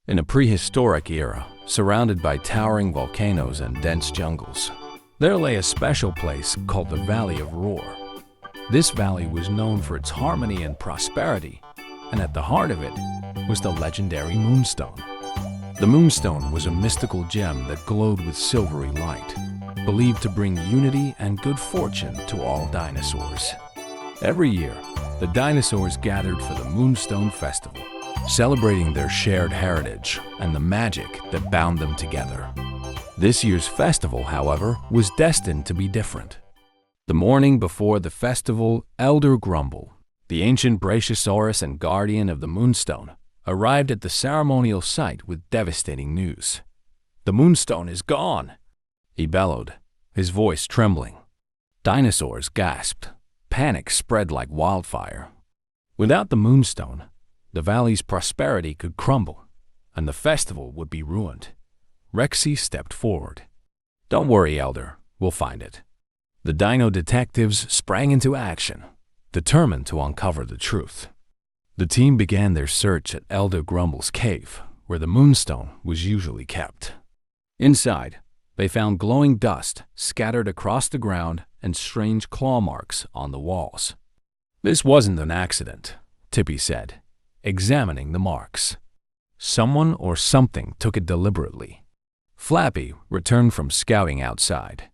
In a prehistoric era, surrounded by towering volcanoes and dense jungles, there lay a special place called the Valley of Roar. This valley was known for its harmony and prosperity, and at the heart of it was the legendary Moonstone. The Moonstone was a mystical gem that glowed with silvery light, believed to bring unity and good fortune to all dinosaurs. Every year, the dinosaurs gathered for the Moonstone Festival, celebrating their shared heritage and the magic that bound them together. This year's festival, however, was destined to be different. The morning before the festival, Elder Grumble, the ancient brachiosaurus and guardian of the Moonstone, arrived at the ceremonial site with devastating news. "The Moonstone is gone!" he bellowed, his voice trembling. Dinosaurs gasped. Panic spread like wildfire. Without the Moonstone, the valley's prosperity could crumble, and the festival would be ruined. Rexy stepped forward. "Don't worry, Elder, we'll find it." The Dino Detectives sprang into action, determined to uncover the truth. The team began their search at Elder Grumble's cave, where the Moonstone was usually kept. Inside, they found glowing dust scattered across the ground and strange claw marks on the walls. "This wasn't an accident," Tippy said, examining the marks. "Someone or something took it deliberately." Flappy returned from scouting outside.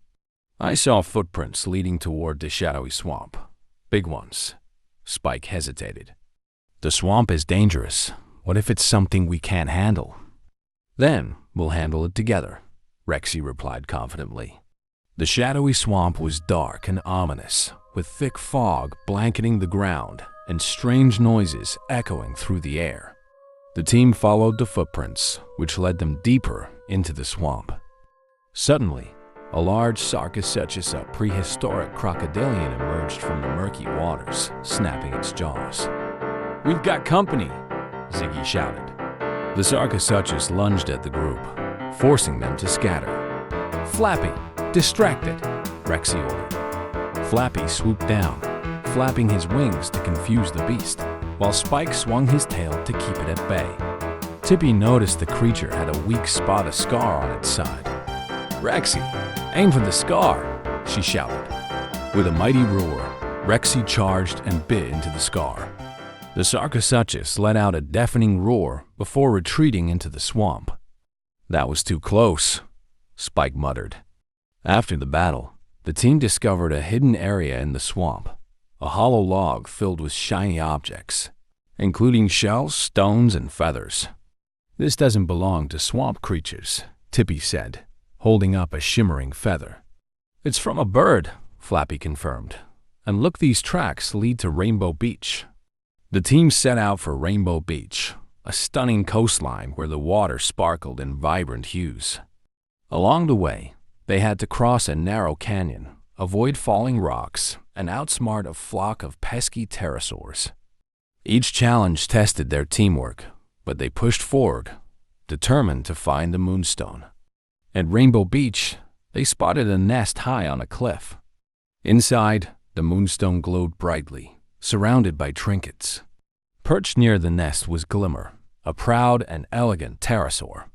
"I saw footprints leading toward the shadowy swamp. Big ones." Spike hesitated. "The swamp is dangerous. What if it's something we can't handle?" "Then we'll handle it together," Rexy replied confidently. The shadowy swamp was dark and ominous, with thick fog blanketing the ground and strange noises echoing through the air. The team followed the footprints, which led them deeper into the swamp. Suddenly, a large Sarcosuchus, a prehistoric crocodilian, emerged from the murky waters, snapping its jaws. "We've got company!" Ziggy shouted. The Sarcosuchus lunged at the group, forcing them to scatter. "Flappy, distract it!" Rexy ordered. Flappy swooped down, flapping his wings to confuse the beast, while Spike swung his tail to keep it at bay. Tippy noticed the creature had a weak spot of scar on its side. "Rexy, aim for the scar!" she shouted. With a mighty roar, Rexy charged and bit into the scar. The Sarcosuchus let out a deafening roar before retreating into the swamp. "That was too close," Spike muttered. After the battle, the team discovered a hidden area in the swamp, a hollow log filled with shiny objects, including shells, stones, and feathers. "This doesn't belong to swamp creatures," Tippy said, holding up a shimmering feather. "It's from a bird," Flappy confirmed. "And look, these tracks lead to Rainbow Beach." The team set out for Rainbow Beach, a stunning coastline where the water sparkled in vibrant hues. Along the way, they had to cross a narrow canyon, avoid falling rocks, and outsmart a flock of pesky pterosaurs. Each challenge tested their teamwork, but they pushed forward, determined to find the Moonstone. At Rainbow Beach, they spotted a nest high on a cliff. Inside, the Moonstone glowed brightly, surrounded by trinkets. Perched near the nest was Glimmer, a proud and elegant pterosaur.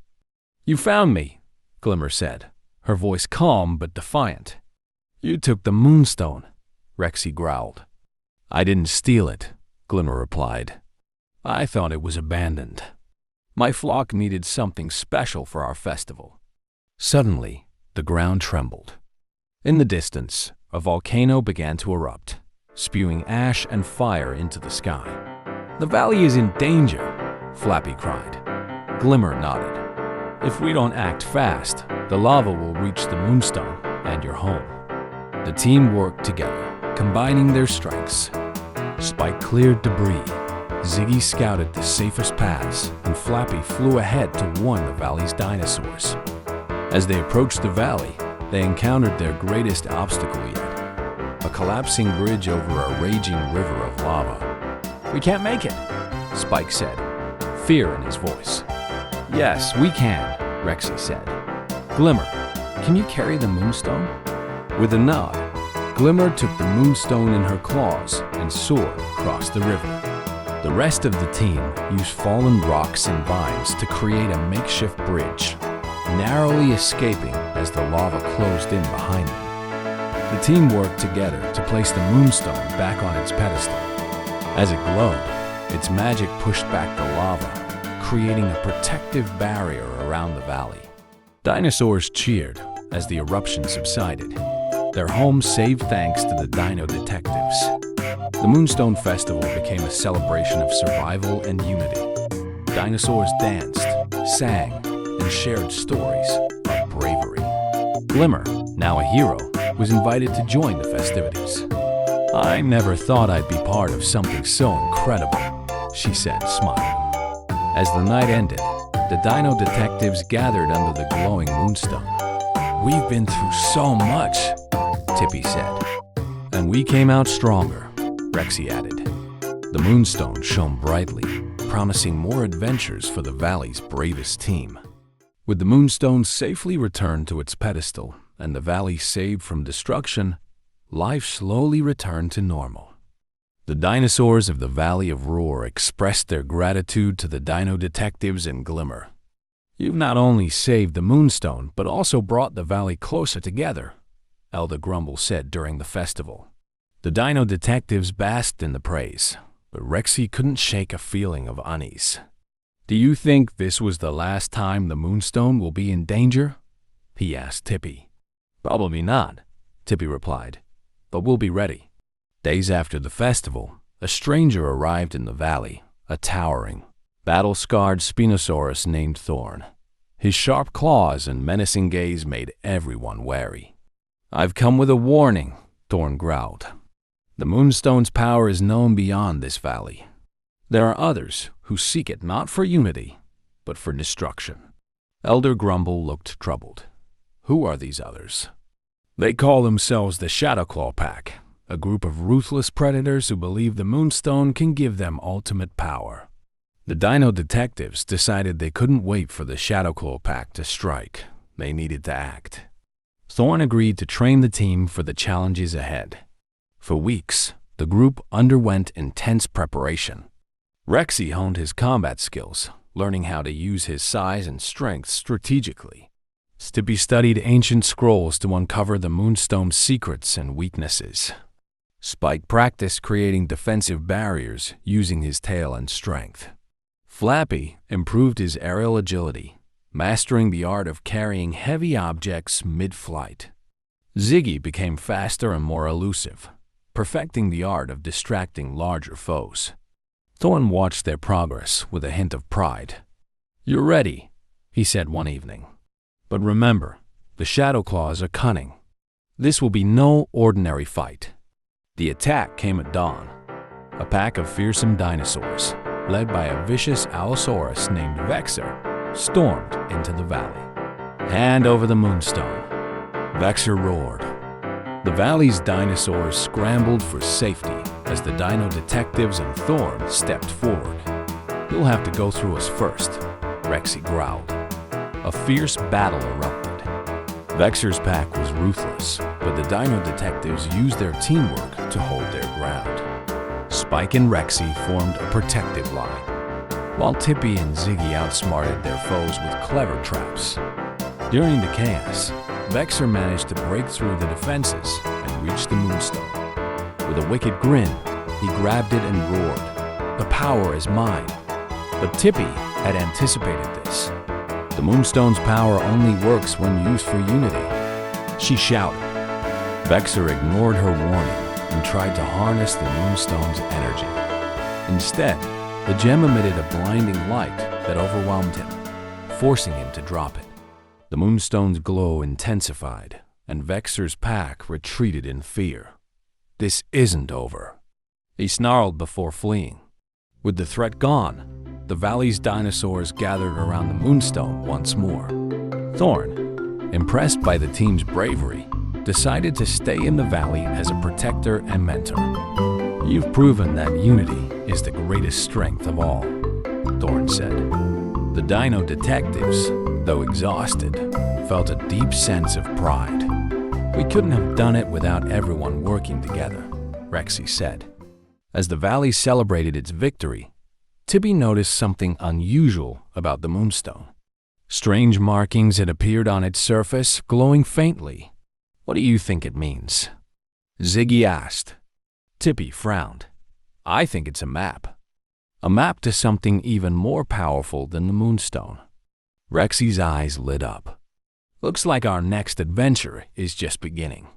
"You found me," Glimmer said, her voice calm but defiant. "You took the Moonstone," Rexy growled. "I didn't steal it," Glimmer replied. "I thought it was abandoned. My flock needed something special for our festival." Suddenly, the ground trembled. In the distance, a volcano began to erupt, spewing ash and fire into the sky. "The valley is in danger," Flappy cried. Glimmer nodded. "If we don't act fast, the lava will reach the Moonstone and your home." The team worked together, combining their strengths. Spike cleared debris, Ziggy scouted the safest paths, and Flappy flew ahead to warn the valley's dinosaurs. As they approached the valley, they encountered their greatest obstacle yet, a collapsing bridge over a raging river of lava. "We can't make it," Spike said, fear in his voice. "Yes, we can," Rexy said. "Glimmer, can you carry the Moonstone?" With a nod, Glimmer took the Moonstone in her claws and soared across the river. The rest of the team used fallen rocks and vines to create a makeshift bridge, narrowly escaping as the lava closed in behind them. The team worked together to place the Moonstone back on its pedestal. As it glowed, its magic pushed back the lava, creating a protective barrier around the valley. Dinosaurs cheered as the eruption subsided, their home saved thanks to the Dino Detectives. The Moonstone Festival became a celebration of survival and unity. Dinosaurs danced, sang, and shared stories of bravery. Glimmer, now a hero, was invited to join the festivities. "I never thought I'd be part of something so incredible," she said, smiling. As the night ended, the Dino Detectives gathered under the glowing Moonstone. "We've been through so much," Tippy said. "And we came out stronger," Rexy added. The Moonstone shone brightly, promising more adventures for the valley's bravest team. With the Moonstone safely returned to its pedestal and the valley saved from destruction, life slowly returned to normal. The dinosaurs of the Valley of Roar expressed their gratitude to the Dino Detectives and Glimmer. "You've not only saved the Moonstone, but also brought the valley closer together," Elder Grumble said during the festival. The Dino Detectives basked in the praise, but Rexy couldn't shake a feeling of unease. "Do you think this was the last time the Moonstone will be in danger?" he asked Tippy. "Probably not," Tippy replied, "but we'll be ready." Days after the festival, a stranger arrived in the valley, a towering, battle-scarred Spinosaurus named Thorn. His sharp claws and menacing gaze made everyone wary. "I've come with a warning," Thorn growled. "The Moonstone's power is known beyond this valley. There are others who seek it not for unity, but for destruction." Elder Grumble looked troubled. "Who are these others?" "They call themselves the Shadowclaw Pack, a group of ruthless predators who believe the Moonstone can give them ultimate power." The Dino Detectives decided they couldn't wait for the Shadowclaw Pack to strike. They needed to act. Thorn agreed to train the team for the challenges ahead. For weeks, the group underwent intense preparation. Rexy honed his combat skills, learning how to use his size and strength strategically. Tippy studied ancient scrolls to uncover the Moonstone's secrets and weaknesses. Spike practiced creating defensive barriers using his tail and strength. Flappy improved his aerial agility, mastering the art of carrying heavy objects mid-flight. Ziggy became faster and more elusive, perfecting the art of distracting larger foes. Thorn watched their progress with a hint of pride. "You're ready," he said one evening. "But remember, the Shadowclaws are cunning. This will be no ordinary fight." The attack came at dawn. A pack of fearsome dinosaurs, led by a vicious Allosaurus named Vexor, stormed into the valley. "Hand over the Moonstone," Vexor roared. The valley's dinosaurs scrambled for safety as the Dino Detectives and Thorn stepped forward. "You'll have to go through us first," Rexy growled. A fierce battle erupted. Vexor's pack was ruthless, but the Dino Detectives used their teamwork to hold their ground. Spike and Rexy formed a protective line, while Tippy and Ziggy outsmarted their foes with clever traps. During the chaos, Vexor managed to break through the defenses and reach the Moonstone. With a wicked grin, he grabbed it and roared, "The power is mine." But Tippy had anticipated this. "The Moonstone's power only works when used for unity," she shouted. Vexor ignored her warning and tried to harness the Moonstone's energy. Instead, the gem emitted a blinding light that overwhelmed him, forcing him to drop it. The Moonstone's glow intensified, and Vexor's pack retreated in fear. "This isn't over," he snarled before fleeing. With the threat gone, the valley's dinosaurs gathered around the Moonstone once more. Thorn, impressed by the team's bravery, decided to stay in the valley as a protector and mentor. "You've proven that unity is the greatest strength of all," Thorn said. The Dino Detectives, though exhausted, felt a deep sense of pride. "We couldn't have done it without everyone working together," Rexy said. As the valley celebrated its victory, Tippy noticed something unusual about the Moonstone. Strange markings had appeared on its surface, glowing faintly. "What do you think it means?" Ziggy asked. Tippy frowned. "I think it's a map. A map to something even more powerful than the Moonstone." Rexy's eyes lit up. "Looks like our next adventure is just beginning."